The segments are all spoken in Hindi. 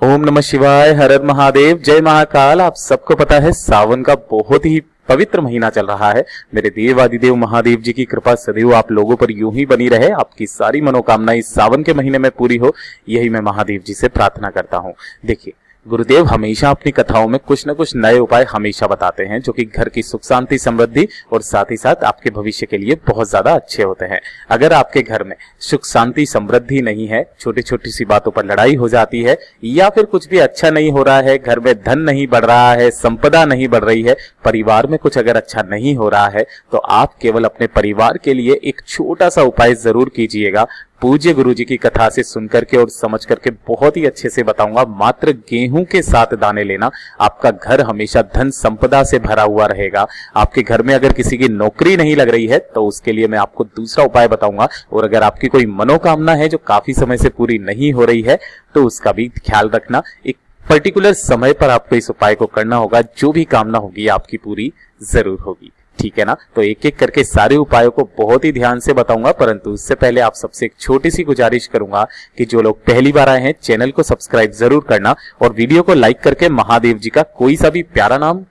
ओम नमः शिवाय, हर हर महादेव, जय महाकाल। आप सबको पता है सावन का बहुत ही पवित्र महीना चल रहा है। मेरे देवादिदेव महादेव जी की कृपा सदैव आप लोगों पर यूं ही बनी रहे, आपकी सारी मनोकामनाएं इस सावन के महीने में पूरी हो, यही मैं महादेव जी से प्रार्थना करता हूं। देखिए, गुरुदेव हमेशा अपनी कथाओं में कुछ न कुछ नए उपाय हमेशा बताते हैं जो कि घर की सुख शांति समृद्धि और साथ ही साथ आपके भविष्य के लिए बहुत ज्यादा अच्छे होते हैं। अगर आपके घर में सुख शांति समृद्धि नहीं है, छोटी छोटी सी बातों पर लड़ाई हो जाती है, या फिर कुछ भी अच्छा नहीं हो रहा है, घर में धन नहीं बढ़ रहा है, संपदा नहीं बढ़ रही है, परिवार में कुछ अगर अच्छा नहीं हो रहा है, तो आप केवल अपने परिवार के लिए एक छोटा सा उपाय जरूर कीजिएगा। पूज्य गुरु जी की कथा से सुनकर के और समझ करके बहुत ही अच्छे से बताऊंगा। मात्र गेहूं के 7 दाने लेना, आपका घर हमेशा धन संपदा से भरा हुआ रहेगा। आपके घर में अगर किसी की नौकरी नहीं लग रही है तो उसके लिए मैं आपको दूसरा उपाय बताऊंगा, और अगर आपकी कोई मनोकामना है जो काफी समय से पूरी नहीं हो रही है तो उसका भी ख्याल रखना। एक पर्टिकुलर समय पर आपको इस उपाय को करना होगा, जो भी कामना होगी आपकी पूरी जरूर होगी, ठीक है ना। तो एक एक करके सारे उपायों को बहुत ही ध्यान से बताऊंगा, परंतु उससे पहले आप सबसे एक छोटी सी गुजारिश करूंगा कि जो लोग पहली बार आए हैं चैनल को सब्सक्राइब जरूर करना, और वीडियो को लाइक करके महादेव जी का कोई सा भी प्यारा नाम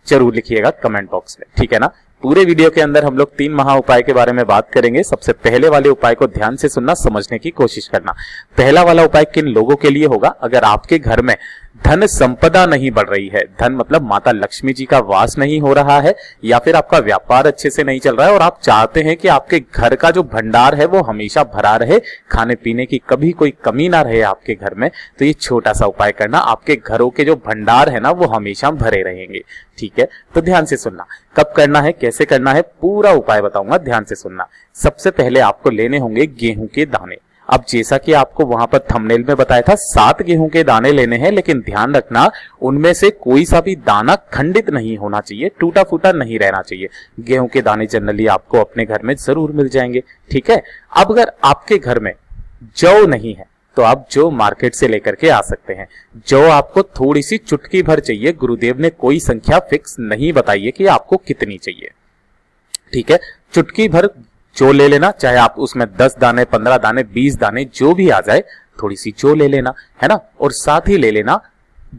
जरूर लिखिएगा कमेंट बॉक्स में, ठीक है ना। पूरे वीडियो के अंदर हम लोग 3 महा उपाय के बारे में बात करेंगे। सबसे पहले वाले उपाय को ध्यान से सुनना, समझने की कोशिश करना। पहला वाला उपाय किन लोगों के लिए होगा? अगर आपके घर में धन संपदा नहीं बढ़ रही है, धन मतलब माता लक्ष्मी जी का वास नहीं हो रहा है, या फिर आपका व्यापार अच्छे से नहीं चल रहा है और आप चाहते हैं कि आपके घर का जो भंडार है वो हमेशा भरा रहे, खाने पीने की कभी कोई कमी ना रहे आपके घर में, तो ये छोटा सा उपाय करना। आपके घरों के जो भंडार है ना वो हमेशा भरे रहेंगे, ठीक है। तो ध्यान से सुनना, कब करना है, कैसे करना है, पूरा उपाय बताऊंगा, ध्यान से सुनना। सबसे पहले आपको लेने होंगे गेहूं के दाने। अब जैसा कि आपको वहां पर थंबनेल में बताया था, 7 गेहूं के दाने लेने हैं, लेकिन ध्यान रखना उनमें से कोई सा भी दाना खंडित नहीं होना चाहिए, टूटा फूटा नहीं रहना चाहिए। गेहूं के दाने जनरली आपको अपने घर में जरूर मिल जाएंगे, ठीक है। अब अगर आपके घर में जौ नहीं है तो आप जौ मार्केट से लेकर के आ सकते हैं। जौ आपको थोड़ी सी चुटकी भर चाहिए, गुरुदेव ने कोई संख्या फिक्स नहीं बताई है कि आपको कितनी चाहिए, ठीक है। चुटकी भर जौ ले लेना, चाहे आप उसमें 10 दाने, 15 दाने, 20 दाने जो भी आ जाए, थोड़ी सी जौ ले लेना, है ना। और साथ ही ले लेना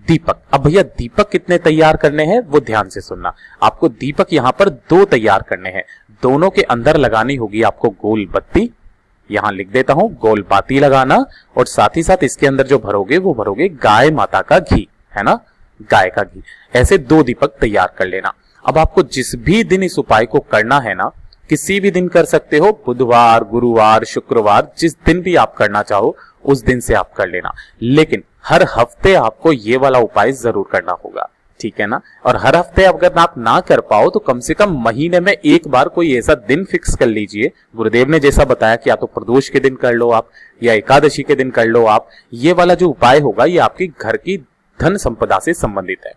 दीपक। अब भैया दीपक कितने तैयार करने हैं वो ध्यान से सुनना। आपको दीपक यहां पर 2 तैयार करने हैं। दोनों के अंदर लगानी होगी आपको गोल बत्ती, यहां लिख देता हूं, गोल बाती लगाना, और साथ ही साथ इसके अंदर जो भरोगे वो भरोगे गाय माता का घी, है ना, गाय का घी। ऐसे 2 दीपक तैयार कर लेना। अब आपको जिस भी दिन इस उपाय को करना है ना, किसी भी दिन कर सकते हो, बुधवार, गुरुवार, शुक्रवार, जिस दिन भी आप करना चाहो उस दिन से आप कर लेना, लेकिन हर हफ्ते आपको ये वाला उपाय जरूर करना होगा, ठीक है ना। और हर हफ्ते अगर आप ना कर पाओ तो कम से कम महीने में एक बार कोई ऐसा दिन फिक्स कर लीजिए। गुरुदेव ने जैसा बताया कि या तो प्रदोष के दिन कर लो आप, या एकादशी के दिन कर लो आप। ये वाला जो उपाय होगा ये आपकी घर की धन संपदा से संबंधित है,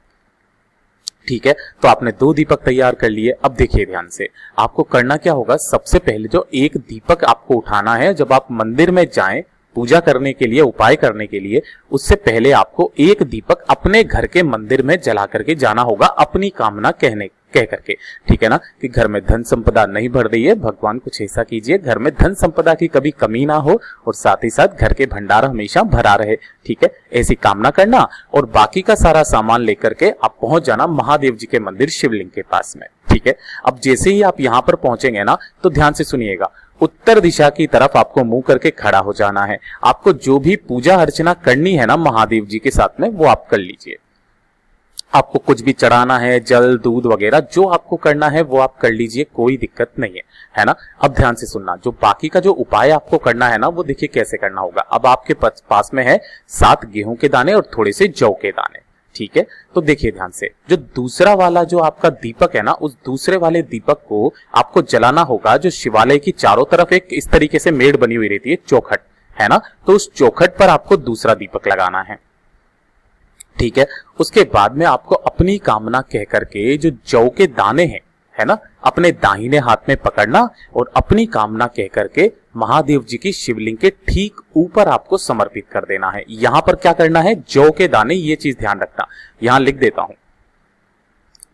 ठीक है। तो आपने 2 दीपक तैयार कर लिए। अब देखिए ध्यान से, आपको करना क्या होगा। सबसे पहले जो एक दीपक आपको उठाना है, जब आप मंदिर में जाएं पूजा करने के लिए, उपाय करने के लिए, उससे पहले आपको एक दीपक अपने घर के मंदिर में जला करके जाना होगा, अपनी कामना कह करके, ठीक है ना। कि घर में धन संपदा नहीं बढ़ रही है, भगवान कुछ ऐसा कीजिए घर में धन संपदा की कभी कमी ना हो, और साथ ही साथ घर के भंडार हमेशा भरा रहे, ठीक है। ऐसी कामना करना, और बाकी का सारा सामान लेकर के आप पहुंच जाना महादेव जी के मंदिर शिवलिंग के पास में, ठीक है। अब जैसे ही आप यहां पर पहुंचेंगे ना, तो ध्यान से सुनिएगा, उत्तर दिशा की तरफ आपको मुंह करके खड़ा हो जाना है। आपको जो भी पूजा अर्चना करनी है ना महादेव जी के साथ में, वो आप कर लीजिए। आपको कुछ भी चढ़ाना है, जल दूध वगैरह जो आपको करना है वो आप कर लीजिए, कोई दिक्कत नहीं है ना। अब ध्यान से सुनना, जो बाकी का जो उपाय आपको करना है ना वो देखिए कैसे करना होगा। अब आपके पास में है 7 गेहूं के दाने और थोड़े से जौ के दाने, ठीक है। तो देखिए ध्यान से, जो दूसरा वाला जो आपका दीपक है ना, उस दूसरे वाले दीपक को आपको जलाना होगा। जो शिवालय की चारों तरफ एक इस तरीके से मेड़ बनी हुई रहती है, चौखट, है ना, तो उस चौखट पर आपको दूसरा दीपक लगाना है, ठीक है। उसके बाद में आपको अपनी कामना कह करके जो जौ के दाने हैं, है ना, अपने दाहिने हाथ में पकड़ना, और अपनी कामना कह करके महादेव जी की शिवलिंग के ठीक ऊपर आपको समर्पित कर देना है। यहां पर क्या करना है, जौ के दाने, ये चीज ध्यान रखना, यहां लिख देता हूं,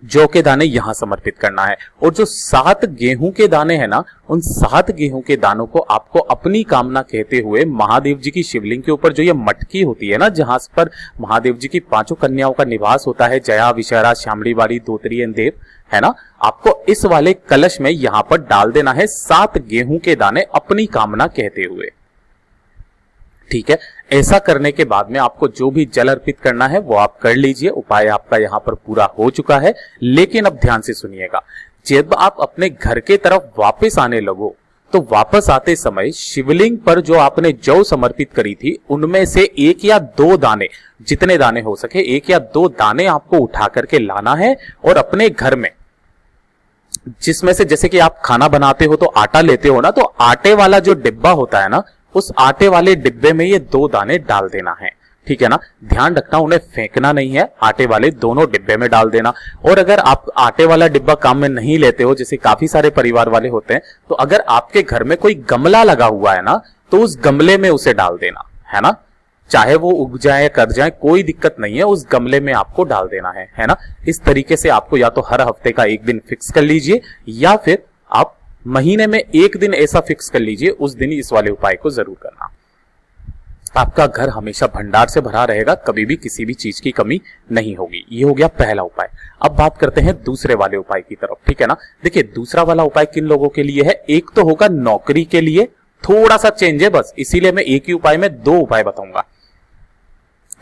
जौ के दाने यहां समर्पित करना है। और जो 7 गेहूं के दाने हैं ना, उन 7 गेहूं के दानों को आपको अपनी कामना कहते हुए महादेव जी की शिवलिंग के ऊपर जो ये मटकी होती है ना, जहां पर महादेव जी की 5 कन्याओं का निवास होता है, जया, विशरा, श्यामली बाड़ी, धोत्री एंड देव, है ना, आपको इस वाले कलश में यहां पर डाल देना है 7 गेहूं के दाने अपनी कामना कहते हुए। ठीक है, ऐसा करने के बाद में आपको जो भी जल अर्पित करना है वो आप कर लीजिए। उपाय आपका यहां पर पूरा हो चुका है। लेकिन अब ध्यान से सुनिएगा, जब आप अपने घर के तरफ वापस आने लगो तो वापस आते समय शिवलिंग पर जो आपने जौ समर्पित करी थी उनमें से 1 या 2 दाने, जितने दाने हो सके 1 या 2 दाने आपको उठा करके लाना है और अपने घर में, जिसमें से जैसे कि आप खाना बनाते हो तो आटा लेते हो ना, तो आटे वाला जो डिब्बा होता है ना, उस आटे वाले डिब्बे में ये 2 दाने डाल देना है। ठीक है ना, ध्यान रखना उन्हें फेंकना नहीं है, आटे वाले दोनों डिब्बे में डाल देना। और अगर आप आटे वाला डिब्बा काम में नहीं लेते हो, जैसे काफी सारे परिवार वाले होते हैं, तो अगर आपके घर में कोई गमला लगा हुआ है ना, तो उस गमले में उसे डाल देना है ना, चाहे वो उग जाए कर जाए कोई दिक्कत नहीं है, उस गमले में आपको डाल देना है ना। इस तरीके से आपको या तो हर हफ्ते का एक दिन फिक्स कर लीजिए या फिर आप महीने में एक दिन ऐसा फिक्स कर लीजिए, उस दिन इस वाले उपाय को जरूर करना। आपका घर हमेशा भंडार से भरा रहेगा, कभी भी किसी भी चीज की कमी नहीं होगी। ये हो गया पहला उपाय। अब बात करते हैं दूसरे वाले उपाय की तरफ। ठीक है ना, देखिए दूसरा वाला उपाय किन लोगों के लिए है, एक तो होगा नौकरी के लिए, थोड़ा सा चेंज है बस, इसीलिए मैं एक ही उपाय में 2 उपाय बताऊंगा।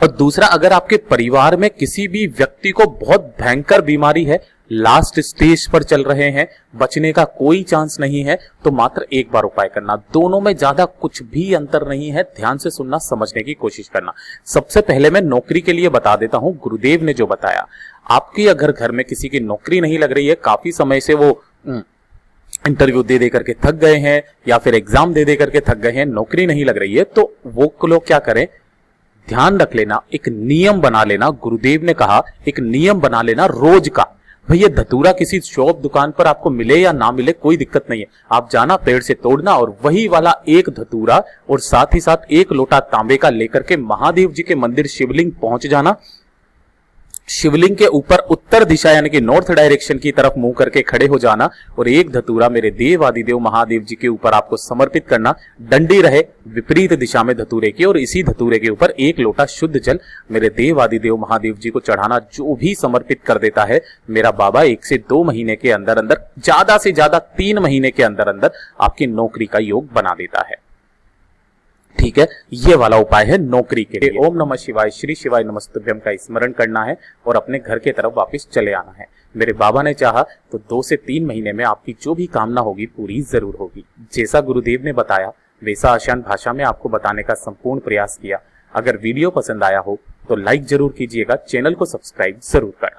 और दूसरा, अगर आपके परिवार में किसी भी व्यक्ति को बहुत भयंकर बीमारी है, लास्ट स्टेज पर चल रहे हैं, बचने का कोई चांस नहीं है, तो मात्र एक बार उपाय करना। दोनों में ज्यादा कुछ भी अंतर नहीं है, ध्यान से सुनना, समझने की कोशिश करना। सबसे पहले मैं नौकरी के लिए बता देता हूं, गुरुदेव ने जो बताया, आपकी अगर घर में किसी की नौकरी नहीं लग रही है, काफी समय से वो इंटरव्यू दे दे करके थक गए हैं या फिर एग्जाम दे दे करके थक गए हैं, नौकरी नहीं लग रही है, तो वो लोग क्या करें, ध्यान रख लेना, एक नियम बना लेना। गुरुदेव ने कहा एक नियम बना लेना रोज का। भैया धतूरा किसी शॉप दुकान पर आपको मिले या ना मिले कोई दिक्कत नहीं है, आप जाना पेड़ से तोड़ना और वही वाला एक धतूरा और साथ ही साथ 1 लोटा तांबे का लेकर के महादेव जी के मंदिर शिवलिंग पहुंच जाना। शिवलिंग के ऊपर उत्तर दिशा यानी कि नॉर्थ डायरेक्शन की तरफ मुंह करके खड़े हो जाना और एक धतूरा मेरे देव आदिदेव महादेव जी के ऊपर आपको समर्पित करना। डंडी रहे विपरीत दिशा में धतूरे की और इसी धतूरे के ऊपर 1 लोटा शुद्ध जल मेरे देव आदिदेव महादेव जी को चढ़ाना। जो भी समर्पित कर देता है मेरा बाबा 1 से 2 महीने के अंदर अंदर, ज्यादा से ज्यादा 3 महीने के अंदर अंदर आपकी नौकरी का योग बना देता है। ठीक है, ये वाला उपाय है नौकरी के लिए। ओम नमः शिवाय, श्री शिवाय नमस्तुभ्यम का स्मरण करना है और अपने घर के तरफ वापस चले आना है। मेरे बाबा ने चाहा तो 2 से 3 महीने में आपकी जो भी कामना होगी पूरी जरूर होगी। जैसा गुरुदेव ने बताया वैसा आसान भाषा में आपको बताने का संपूर्ण प्रयास किया। अगर वीडियो पसंद आया हो तो लाइक जरूर कीजिएगा, चैनल को सब्सक्राइब जरूर करना।